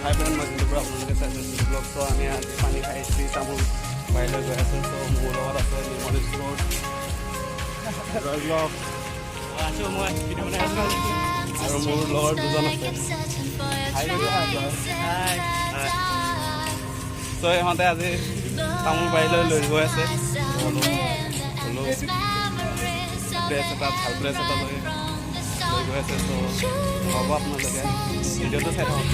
হাই friend মই জিন্তুৰ পৰা আপোনালোকে চাইছে জিন্তু ব্লগ। চ' আমি আজি পানী খাই তামোলবাৰীলৈ গৈ আছোঁ। চ' মোৰ লগত আছে নিৰ্মল স্পৰ্ট জয় ব্লগ আছোঁ মই ভিডিঅ' বনাই আছোঁ আৰু মোৰ লগৰ দুজন আছে। চ' ইহঁতে আজি তামোলবাৰীলৈ লৈ গৈ আছে। প্লেচ এটা ভাল প্লেচ এটা লৈ গৈ আছে। চ' হ'ব আপোনালোকে ভিডিঅ'টো চাই থাকক।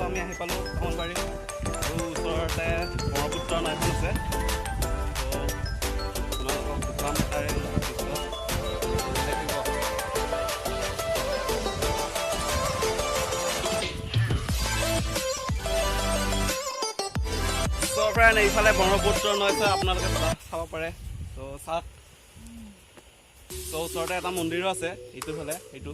আমি আহি পালোঁ তামোলবাৰী আৰু ওচৰতে ব্ৰহ্মপুত্ৰ নৈখন আছে। আপোনালোকক দুখন তাৰে ফ্ৰেণ্ড এইফালে ব্ৰহ্মপুত্ৰ নৈ আছে, আপোনালোকে চাব পাৰে। ত' চাওক, ত' ওচৰতে এটা মন্দিৰো আছে ইটো ফালে এইটো।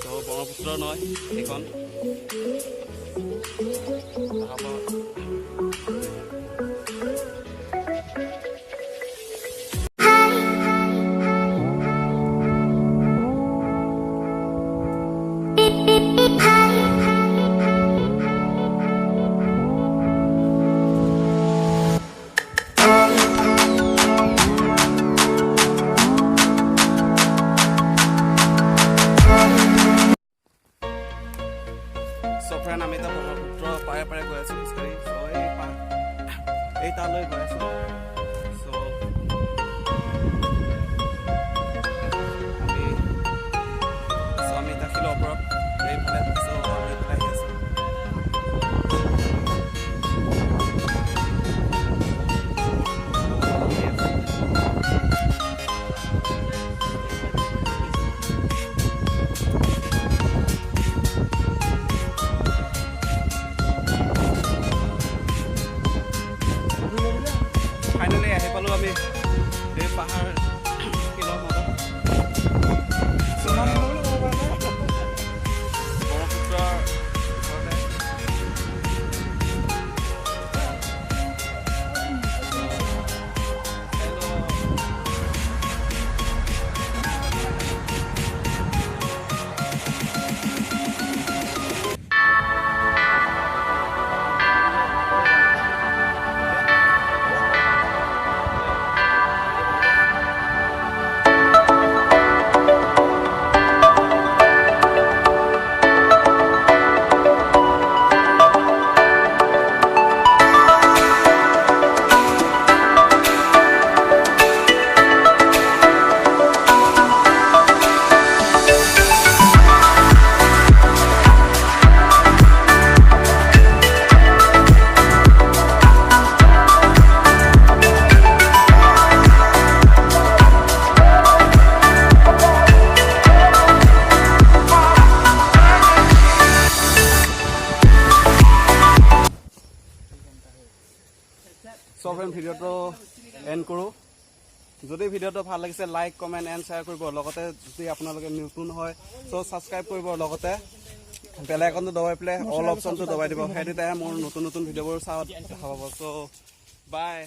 ত' ব্ৰহ্মপুত্ৰ নৈ এইখন ফ্ৰেণ্ড আমি এতিয়া ব্ৰহ্মপুত্ৰ পাৰে পাৰে গৈ আছোঁ খোজকাঢ়ি। চ' এই তালৈ গৈ আছোঁ। চ' আমি এতিয়া শিলৰ ওপৰত এইফালে। চ' আমি এইফালে আহি আছোঁ। ফাইনেলি আহি পালোঁ আমি এই পাহাৰ শিলৰ মাজত। ব্ৰহ্মপুত্ৰৰ ফ্ৰেণ্ড ভিডিঅ'টো এণ্ড কৰোঁ। যদি ভিডিঅ'টো ভাল লাগিছে লাইক কমেণ্ট এণ্ড শ্বেয়াৰ কৰিব। লগতে যদি আপোনালোকে নতুন হয় চ' ছাবস্ক্ৰাইব কৰিব। লগতে বেল আইকনটো দবাই পেলাই অল অপশ্যনটো দবাই দিব। সেই তেতিয়াহে মোৰ নতুন নতুন ভিডিঅ'বোৰ চাওঁ দেখা পাব। চ' বাই।